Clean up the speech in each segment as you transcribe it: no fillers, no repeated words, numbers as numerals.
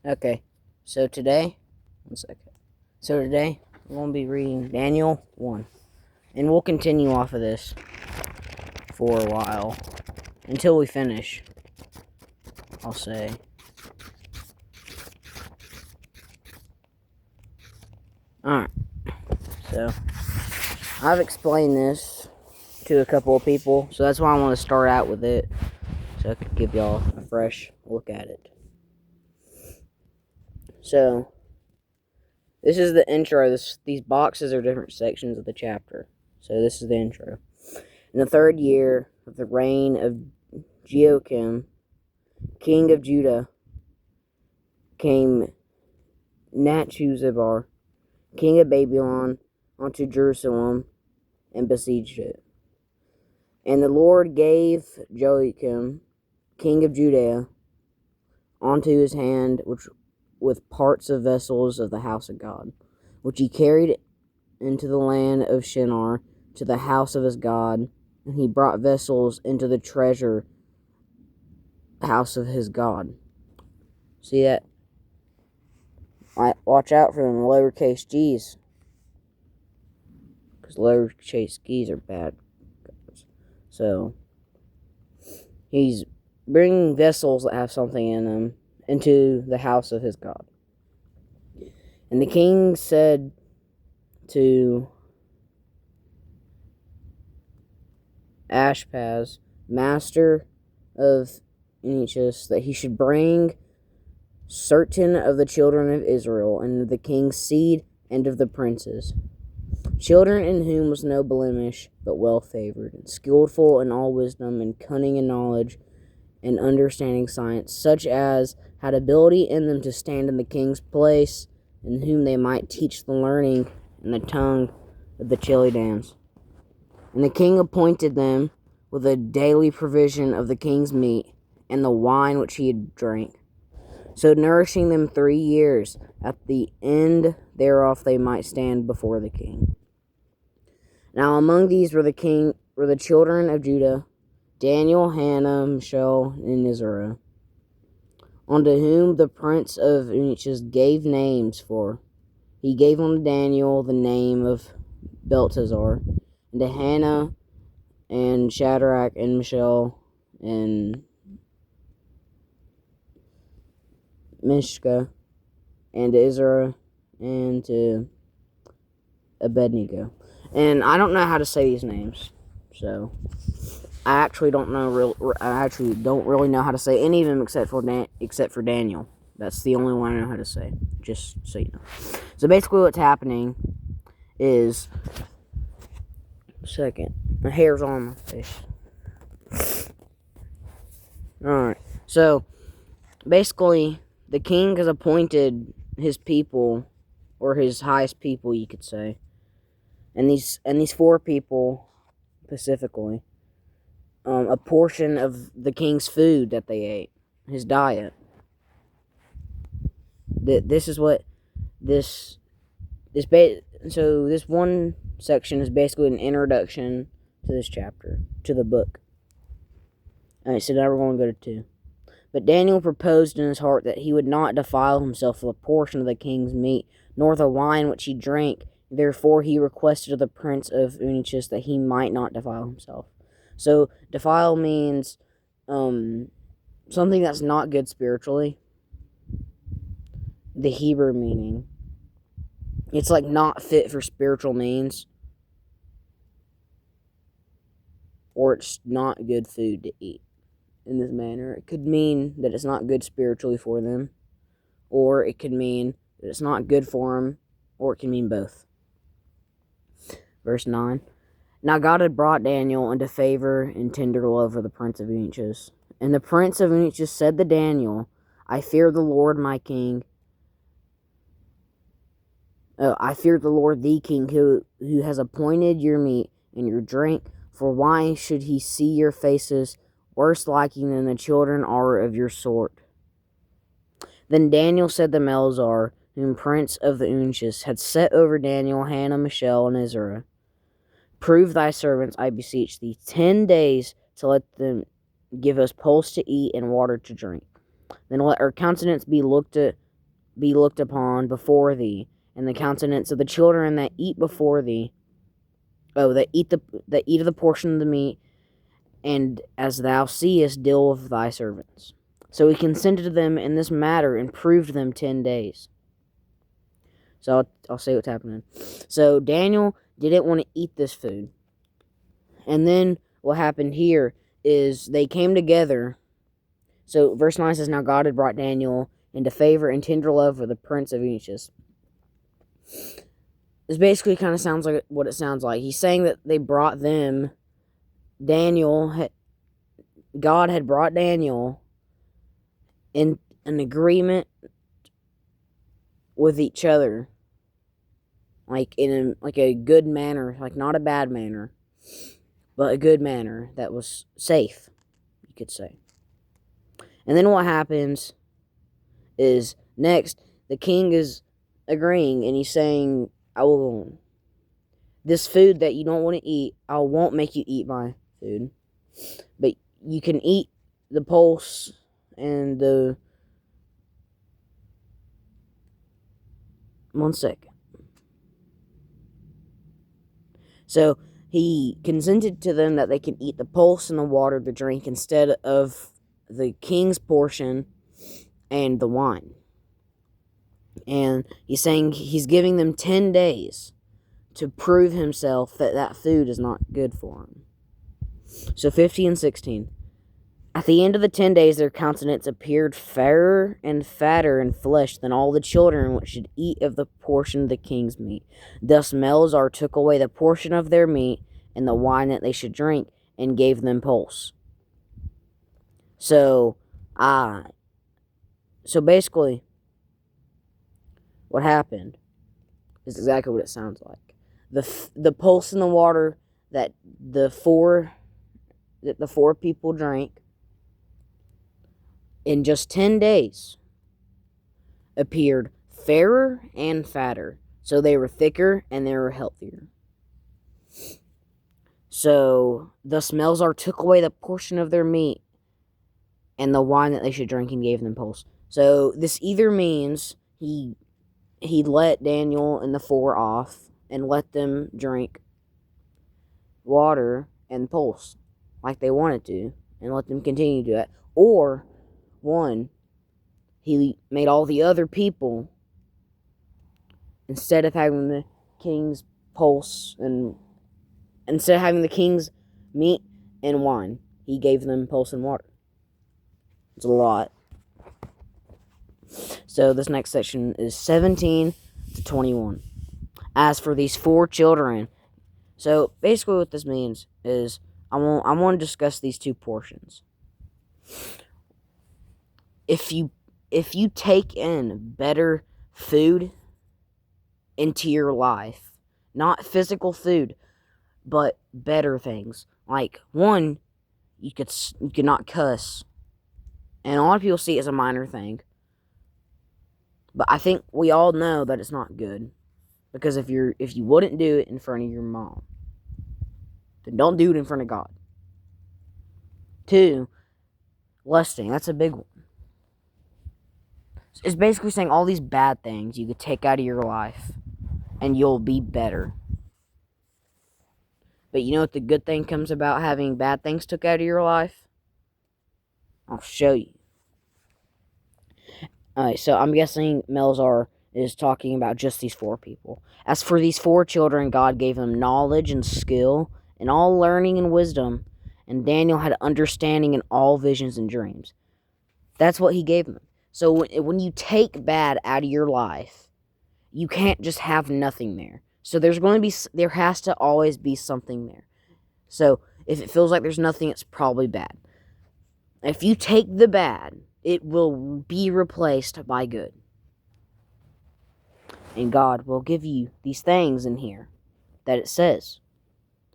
Okay, so today, one second. So today, we're going to be reading Daniel 1. And we'll continue off of this for a while. Until we finish, I'll say. Alright, so I've explained this to a couple of people, so that's why I want to start out with it, so I could give y'all a fresh look at it. So, this is the intro. These boxes are different sections of the chapter. So this is the intro. In the 3rd year of the reign of Jehoiakim, king of Judah, came Nachuzabar, king of Babylon, unto Jerusalem, and besieged it. And the Lord gave Jehoiakim, king of Judah, onto his hand, which with parts of vessels of the house of God, which he carried into the land of Shinar, to the house of his God, and he brought vessels into the treasure house of his God. See that? Watch out for them lowercase g's, because lowercase g's are bad. So, he's bringing vessels that have something in them into the house of his God. And the king said to Ashpenaz, master of Phoenicius, that he should bring certain of the children of Israel, and of the king's seed, and of the princes, children in whom was no blemish, but well favored, and skillful in all wisdom, and cunning in knowledge, and understanding science, such as had ability in them to stand in the king's place, and whom they might teach the learning and the tongue of the Chaldeans. And the king appointed them with a daily provision of the king's meat, and the wine which he had drank, so nourishing them 3 years. At the end thereof they might stand before the king. Now among these were the children of Judah, Daniel, Hannah, Mishael, and Israel, unto whom the prince of Phoenicius gave names for. He gave unto Daniel the name of Belteshazzar, and to Hannah, and Shadrach, and Mishael, and Mishka, and to Israel, and to Abednego. And I don't know how to say these names, so I actually don't really know how to say any of them except for Daniel. That's the only one I know how to say, just so you know. So basically what's happening is, my hair's on my face. Alright, so basically the king has appointed his people, or his highest people, you could say, and these 4 people specifically, a portion of the king's food that they ate, his diet. This is what so this one section is basically an introduction to this chapter, to the book. Alright, so now we're going to go to 2. But Daniel proposed in his heart that he would not defile himself with a portion of the king's meat, nor the wine which he drank. Therefore he requested of the prince of Phoenicius that he might not defile himself. So, defile means something that's not good spiritually. The Hebrew meaning. It's like not fit for spiritual means. Or it's not good food to eat in this manner. It could mean that it's not good spiritually for them, or it could mean that it's not good for them, or it can mean both. Verse 9. Now God had brought Daniel into favor and tender love of the prince of Phoenicius. And the prince of Phoenicius said to Daniel, I fear the Lord my king. I fear the Lord the king, who has appointed your meat and your drink. For why should he see your faces worse liking than the children are of your sort? Then Daniel said to Melzar, whom prince of the Phoenicius had set over Daniel, Hannah, Mishael, and Israel, prove thy servants, I beseech thee, 10 days to let them give us pulse to eat and water to drink. Then let our countenance be looked at be looked upon before thee, and the countenance of the children that eat before thee, that eat of the portion of the meat, and as thou seest, deal with thy servants. So he consented to them in this matter and proved them 10 days. So I'll say what's happening. So Daniel didn't want to eat this food. And then what happened here is they came together. So verse 9 says, now God had brought Daniel into favor and tender love with the prince of Egypt. This basically kind of sounds like what it sounds like. He's saying that they brought them, God had brought Daniel in an agreement with each other, like in a good manner, like not a bad manner, but a good manner that was safe, you could say. And then what happens is next the king is agreeing, and he's saying, this food that you don't want to eat, I won't make you eat my food, but you can eat the pulse and the... One second. So he consented to them that they can eat the pulse and the water, the drink, instead of the king's portion and the wine. And he's saying he's giving them 10 days to prove himself that food is not good for him. So 15 and 16. At the end of the 10 days, their countenance appeared fairer and fatter in flesh than all the children which should eat of the portion of the king's meat. Thus Melzar took away the portion of their meat and the wine that they should drink, and gave them pulse. So basically, what happened is exactly what it sounds like. The pulse in the water that the four people drank in just 10 days appeared fairer and fatter. So they were thicker and they were healthier. So thus Melzar took away the portion of their meat and the wine that they should drink, and gave them pulse. So this either means he let Daniel and the four off and let them drink water and pulse like they wanted to, and let them continue to do that. Or, one, he made all the other people, instead of having the king's pulse and instead of having the king's meat and wine, he gave them pulse and water. It's a lot. So this next section is 17 to 21. As for these four children, so basically what this means is I want to discuss these two portions. If you take in better food into your life, not physical food, but better things, like one, you could not cuss, and a lot of people see it as a minor thing, but I think we all know that it's not good, because if you wouldn't do it in front of your mom, then don't do it in front of God. 2, lusting. That's a big one. It's basically saying all these bad things you could take out of your life, and you'll be better. But you know what the good thing comes about having bad things took out of your life? I'll show you. Alright, so I'm guessing Melzar is talking about just these four people. As for these four children, God gave them knowledge and skill, and all learning and wisdom, and Daniel had understanding in all visions and dreams. That's what he gave them. So when you take bad out of your life, you can't just have nothing there. So there has to always be something there. So if it feels like there's nothing, it's probably bad. If you take the bad, it will be replaced by good. And God will give you these things in here that it says.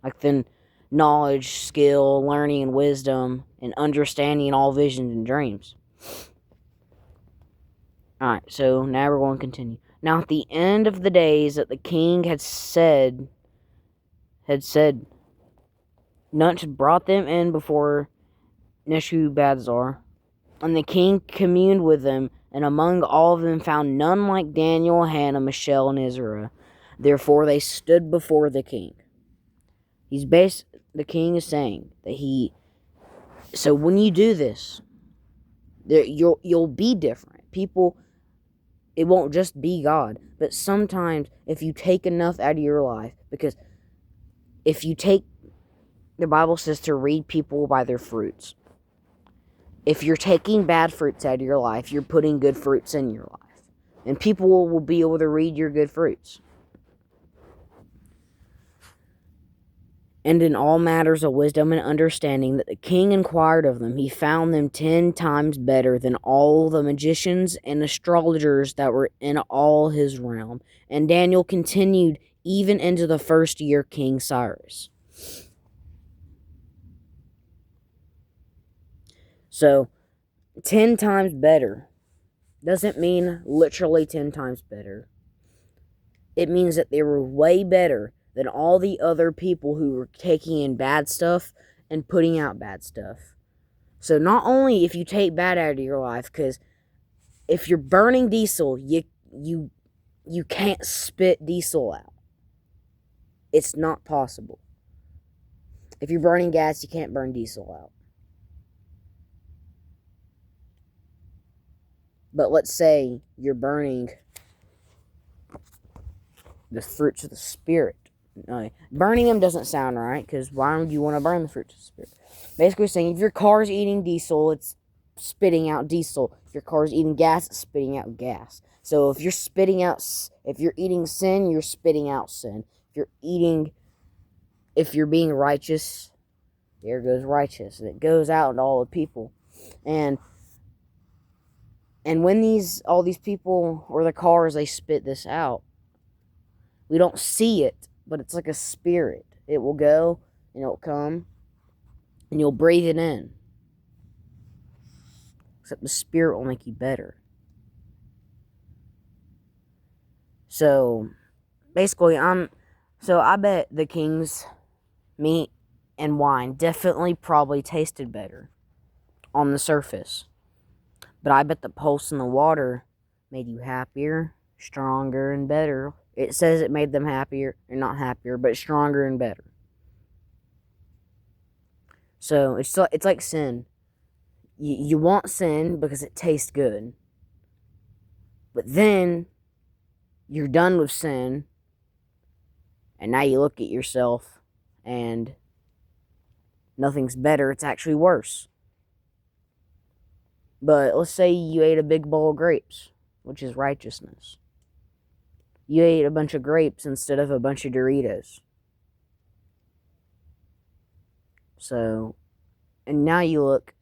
Like then knowledge, skill, learning, and wisdom, and understanding in all visions and dreams. Alright, so now we're going to continue. Now at the end of the days that the king had said, Nunch brought them in before Nebuchadnezzar, and the king communed with them and among all of them found none like Daniel, Hannah, Mishael, and Israel. Therefore they stood before the king. The king is saying that so when you do this, you'll be different. People, it won't just be God, but sometimes if you take enough out of your life, because if you take, the Bible says to read people by their fruits. If you're taking bad fruits out of your life, you're putting good fruits in your life. And people will be able to read your good fruits. And in all matters of wisdom and understanding that the king inquired of them, he found them 10 times better than all the magicians and astrologers that were in all his realm. And Daniel continued even into the first year King Cyrus. So, 10 times better doesn't mean literally 10 times better. It means that they were way better than all the other people who were taking in bad stuff and putting out bad stuff. So not only if you take bad out of your life, because if you're burning diesel, you can't spit diesel out. It's not possible. If you're burning gas, you can't burn diesel out. But let's say you're burning the fruits of the Spirit. Burning them doesn't sound right, because why would you want to burn the fruits of the Spirit? Basically saying, if your car's eating diesel, it's spitting out diesel. If your car's eating gas, it's spitting out gas. So if you're eating sin, you're spitting out sin. If you're being righteous, there goes righteous. And it goes out to all the people. And when all these people, or the cars, they spit this out, we don't see it, but it's like a spirit. It will go, and it'll come, and you'll breathe it in. Except the Spirit will make you better. So, basically, I bet the king's meat and wine definitely probably tasted better on the surface. But I bet the pulse in the water made you happier, stronger, and better. It says it made them happier, or not happier, but stronger and better. So, it's like sin. You want sin because it tastes good. But then, you're done with sin, and now you look at yourself, and nothing's better, it's actually worse. But let's say you ate a big bowl of grapes, which is righteousness. You ate a bunch of grapes instead of a bunch of Doritos. So, and now you look,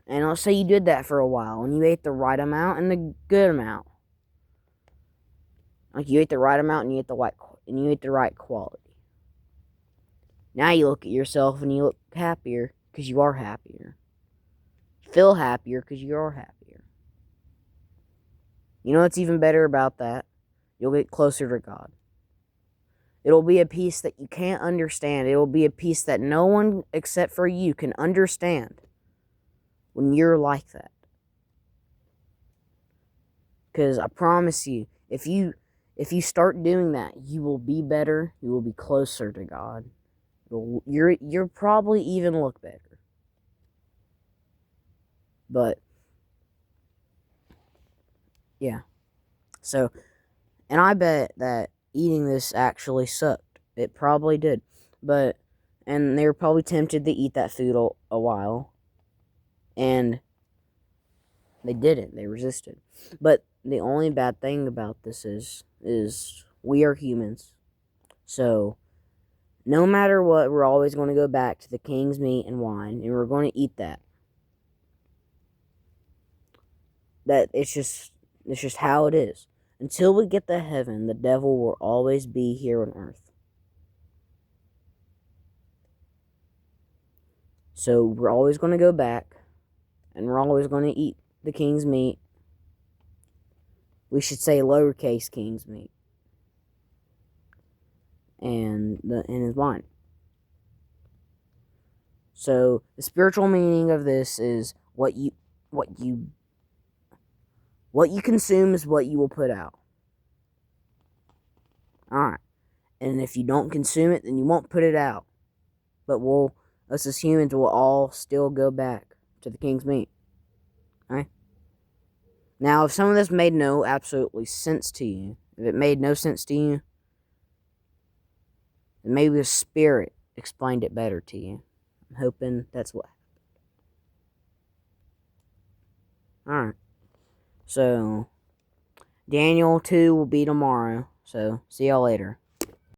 and let's say you did that for a while, and you ate the right amount and the good amount. Like you ate the right amount and you ate the right quality. Now you look at yourself and you look happier because you are happier. Feel happier because you are happier. You know what's even better about that? You'll get closer to God. It'll be a peace that you can't understand. It'll be a peace that no one except for you can understand when you're like that. Because I promise you, if you start doing that, you will be better. You will be closer to God. You'll probably even look better. But yeah. So, and I bet that eating this actually sucked. It probably did. And they were probably tempted to eat that food a while. And they didn't. They resisted. But the only bad thing about this is we are humans. So, no matter what, we're always going to go back to the king's meat and wine, and we're going to eat that. That it's just how it is. Until we get to heaven, the devil will always be here on earth. So we're always going to go back, and we're always going to eat the king's meat. We should say lowercase king's meat. And his wine. So the spiritual meaning of this is what you What you consume is what you will put out. Alright. And if you don't consume it, then you won't put it out. But us as humans will all still go back to the king's meat. Alright? Now, if some of this made no absolutely sense to you, if it made no sense to you, then maybe the Spirit explained it better to you. I'm hoping that's what happened. Alright. So, Daniel 2 will be tomorrow. So, see y'all later.